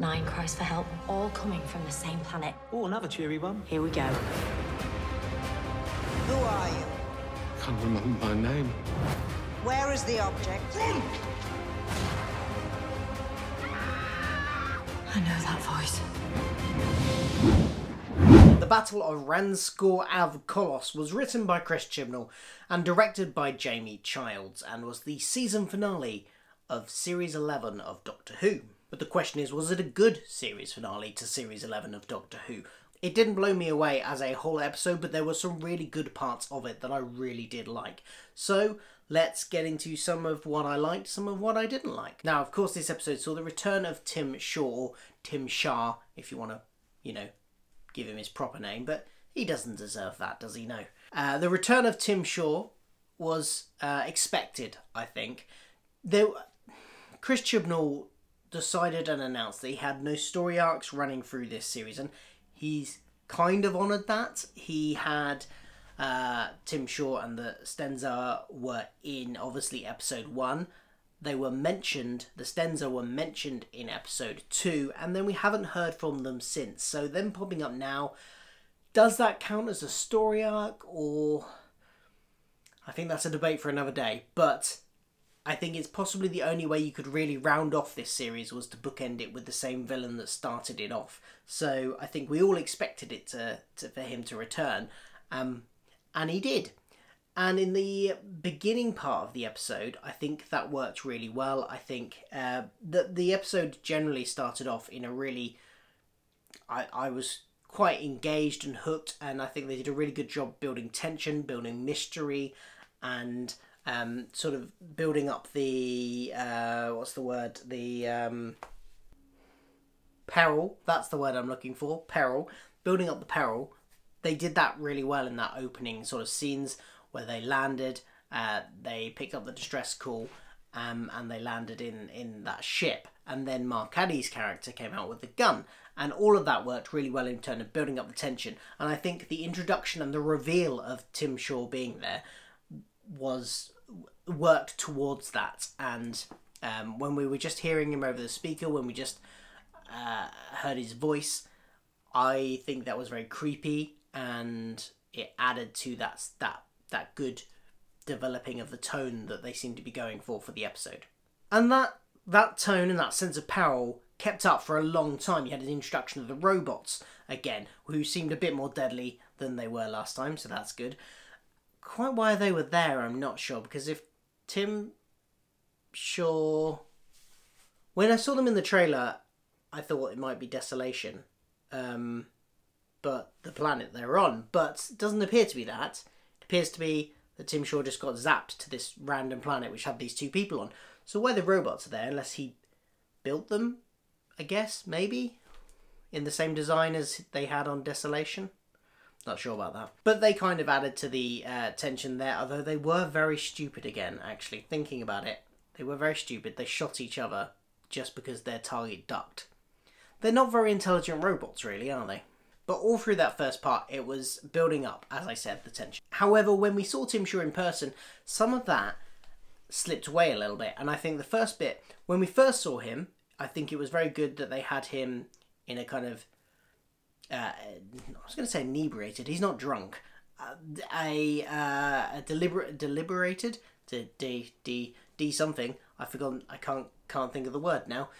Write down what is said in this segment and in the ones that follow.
9 cries for help, all coming from the same planet. Oh, another cheery one. Here we go. Who are you? Can't remember my name. Where is the object? I know that voice. The Battle of Ranskoor av Kolos was written by Chris Chibnall and directed by Jamie Childs, and was the season finale of Series 11 of Doctor Who. But the question is, was it a good series finale to Series 11 of Doctor Who? It didn't blow me away as a whole episode, but there were some really good parts of it that I really did like. So let's get into some of what I liked, some of what I didn't like. Now, of course, this episode saw the return of Tim Shaw, or Tim Shah, if you want to, give him his proper name, but he doesn't deserve that, does he? No. The return of Tim Shaw was expected, I think. Chris Chibnall decided and announced that he had no story arcs running through this series, and he's kind of honoured that. He had Tim Shaw and the Stenza were in, obviously, episode 1. They were mentioned, the Stenza were mentioned in episode 2, and then we haven't heard from them since. So them popping up now, does that count as a story arc, or... I think that's a debate for another day, but I think it's possibly the only way you could really round off this series was to bookend it with the same villain that started it off. So I think we all expected it for him to return, and he did. And in the beginning part of the episode, I think that worked really well. I think that the episode generally started off in a really... I was quite engaged and hooked, and I think they did a really good job building tension, building mystery, and sort of building up the... what's the word? The... peril. That's the word I'm looking for. Peril. Building up the peril. They did that really well in that opening sort of scenes where they landed, they picked up the distress call, and they landed in that ship. And then Mark Addy's character came out with the gun. And all of that worked really well in terms of building up the tension. And I think the introduction and the reveal of Tim Shaw being there worked towards that. And when we were just hearing him over the speaker, when we just heard his voice, I think that was very creepy, and it added to that good developing of the tone that they seem to be going for the episode. And that tone and that sense of peril kept up for a long time. You had an introduction of the robots again, who seemed a bit more deadly than they were last time, so that's good. Quite why they were there, I'm not sure, because if Tim Shaw... When I saw them in the trailer, I thought it might be Desolation, but the planet they're on, but it doesn't appear to be that. Appears to be that Tim Shaw just got zapped to this random planet which had these two people on. So why the robots are there, unless he built them, I guess, maybe? In the same design as they had on Desolation? Not sure about that. But they kind of added to the tension there, although they were very stupid again, actually. Thinking about it, they were very stupid. They shot each other just because their target ducked. They're not very intelligent robots, really, are they? But all through that first part, it was building up, as I said, the tension. However, when we saw Tim Shaw in person, some of that slipped away a little bit. And I think the first bit, when we first saw him, I think it was very good that they had him in a kind of... I was going to say inebriated. He's not drunk. Deliberated? D something. I forgot. I can't think of the word now.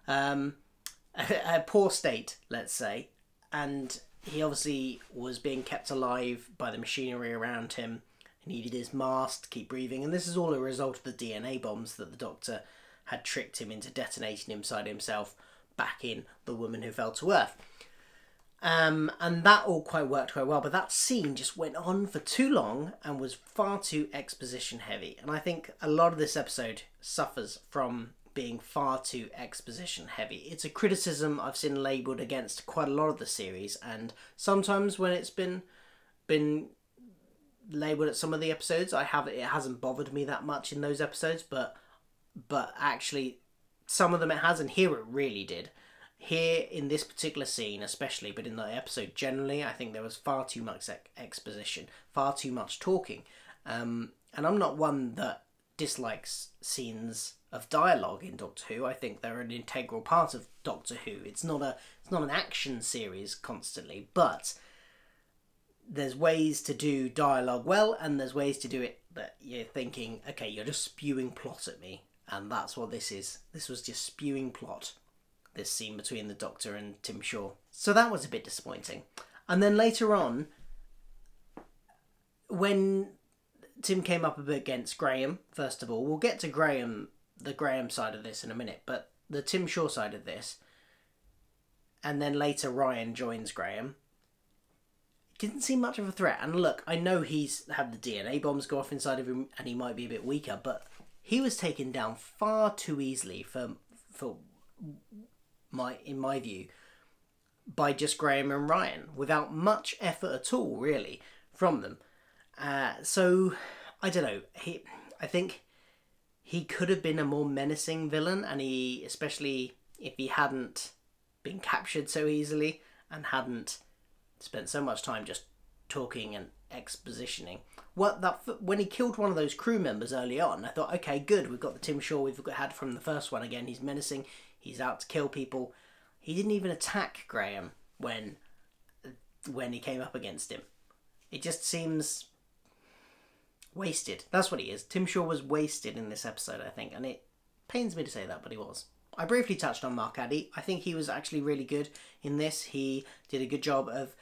A poor state, let's say. And he obviously was being kept alive by the machinery around him. He needed his mask to keep breathing. And this is all a result of the DNA bombs that the Doctor had tricked him into detonating inside himself back in The Woman Who Fell to Earth. And that all worked quite well. But that scene just went on for too long and was far too exposition heavy. And I think a lot of this episode suffers from being far too exposition heavy. It's a criticism I've seen labelled against quite a lot of the series, and sometimes when it's been labelled at some of the episodes, it hasn't bothered me that much in those episodes, but actually some of them it has, and here it really did. Here in this particular scene especially, but in the episode generally, I think there was far too much exposition, far too much talking, and I'm not one that dislikes scenes of dialogue in Doctor Who. I think they're an integral part of Doctor Who. It's not an action series constantly, but there's ways to do dialogue well, and there's ways to do it that you're thinking, okay, you're just spewing plot at me, and that's what this is. This was just spewing plot, this scene between the Doctor and Tim Shaw. So that was a bit disappointing. And then later on, when Tim came up against Graham, first of all, we'll get to the Graham side of this in a minute, but the Tim Shaw side of this, and then later Ryan joins Graham, didn't seem much of a threat. And look, I know he's had the DNA bombs go off inside of him and he might be a bit weaker, but he was taken down far too easily in my view, by just Graham and Ryan, without much effort at all, really, from them. So, I don't know, I think he could have been a more menacing villain, and especially if he hadn't been captured so easily, and hadn't spent so much time just talking and expositioning. When he killed one of those crew members early on, I thought, okay, good, we've got the Tim Shaw we've had from the first one again. He's menacing, he's out to kill people. He didn't even attack Graham when he came up against him. It just seems wasted. That's what he is. Tim Shaw was wasted in this episode, I think, and it pains me to say that, but he was. I briefly touched on Mark Addy. I think he was actually really good in this. He did a good job of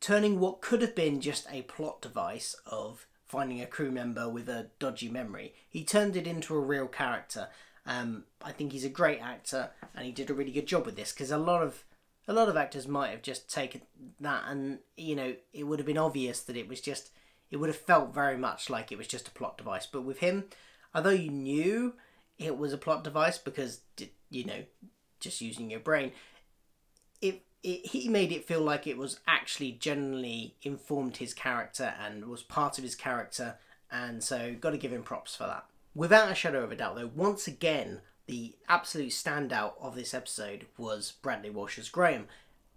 turning what could have been just a plot device of finding a crew member with a dodgy memory. He turned it into a real character. I think he's a great actor, and he did a really good job with this, because a lot of actors might have just taken that, and it would have been obvious that it would have felt very much like it was just a plot device. But with him, although you knew it was a plot device because just using your brain, he made it feel like it was actually genuinely informed his character and was part of his character, and so got to give him props for that. Without a shadow of a doubt, though, once again, the absolute standout of this episode was Bradley Walsh as Graham.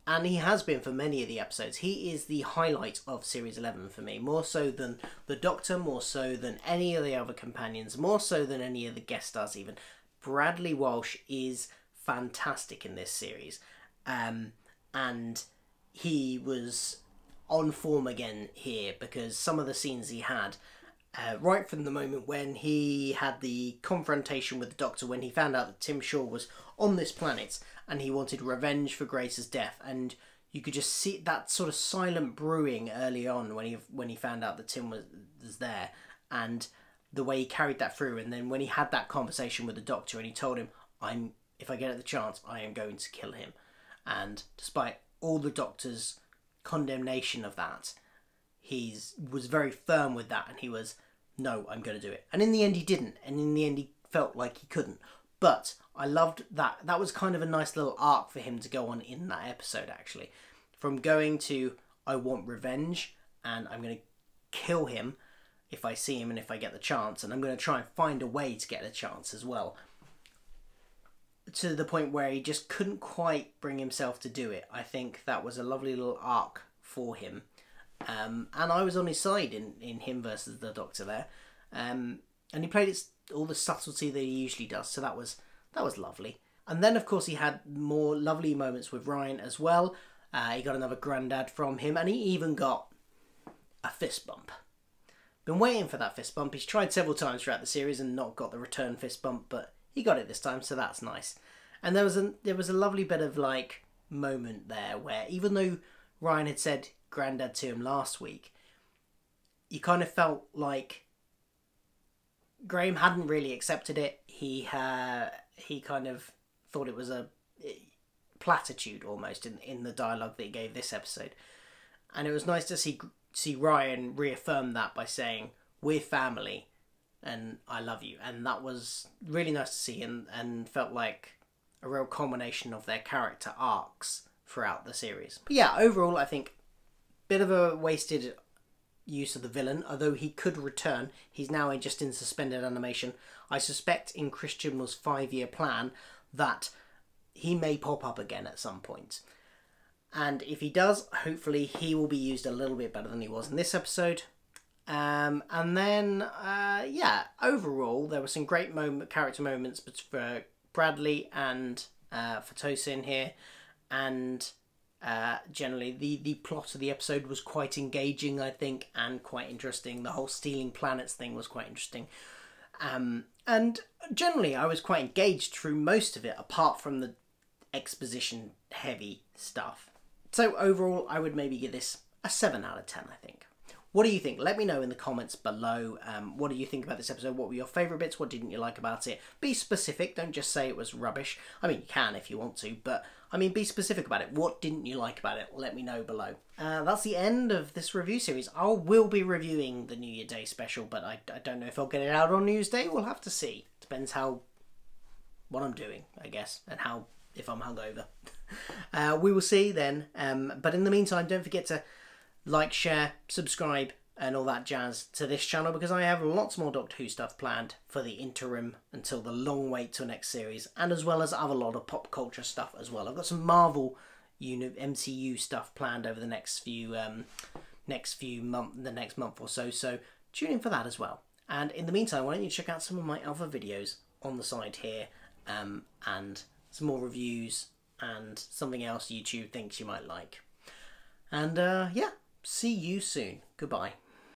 And he has been for many of the episodes. He is the highlight of Series 11 for me. More so than the Doctor, more so than any of the other companions, more so than any of the guest stars even. Bradley Walsh is fantastic in this series. And he was on form again here, because some of the scenes he had, right from the moment when he had the confrontation with the Doctor, when he found out that Tim Shaw was on this planet and he wanted revenge for Grace's death, and you could just see that sort of silent brewing early on when he found out that Tim was there, and the way he carried that through. And then when he had that conversation with the Doctor and he told him, if I get the chance, I am going to kill him. And despite all the Doctor's condemnation of that, he was very firm with that, and he was, no, I'm going to do it. And in the end he didn't, and in the end he felt like he couldn't. But I loved that. That was kind of a nice little arc for him to go on in that episode, actually. From going to, I want revenge, and I'm going to kill him if I see him and if I get the chance, and I'm going to try and find a way to get a chance as well, to the point where he just couldn't quite bring himself to do it. I think that was a lovely little arc for him. And I was on his side in him versus the Doctor there. And he played all the subtlety that he usually does, so that was lovely. And then, of course, he had more lovely moments with Ryan as well. He got another granddad from him, and he even got a fist bump. Been waiting for that fist bump. He's tried several times throughout the series and not got the return fist bump, but he got it this time, so that's nice. And there was a lovely bit of moment there where, even though Ryan had said granddad to him last week, you kind of felt like Graham hadn't really accepted it. He kind of thought it was a platitude almost in the dialogue that he gave this episode, and it was nice to see Ryan reaffirm that by saying, we're family and I love you. And that was really nice to see, and felt like a real culmination of their character arcs throughout the series. But yeah, overall I think bit of a wasted use of the villain, although he could return. He's now just in suspended animation. I suspect in Chris Chibnall's 5-year plan that he may pop up again at some point. And if he does, hopefully he will be used a little bit better than he was in this episode. And then, yeah, overall, there were some great character moments for Bradley and for Tosin here. And generally, the plot of the episode was quite engaging, I think, and quite interesting. The whole stealing planets thing was quite interesting. And generally, I was quite engaged through most of it, apart from the exposition-heavy stuff. So overall, I would maybe give this a 7 out of 10, I think. What do you think? Let me know in the comments below. What do you think about this episode? What were your favourite bits? What didn't you like about it? Be specific. Don't just say it was rubbish. I mean, you can if you want to, but I mean, be specific about it. What didn't you like about it? Let me know below. That's the end of this review series. I will be reviewing the New Year Day special, but I don't know if I'll get it out on New Year's Day. We'll have to see. Depends what I'm doing, I guess, and if I'm hungover. We will see then. But in the meantime, don't forget to like, share, subscribe, and all that jazz to this channel, because I have lots more Doctor Who stuff planned for the interim until the long wait till next series, and as well as other lot of pop culture stuff as well. I've got some Marvel MCU stuff planned over the next month or so. So tune in for that as well. And in the meantime, why don't you check out some of my other videos on the side here, and some more reviews and something else YouTube thinks you might like. And yeah. See you soon. Goodbye.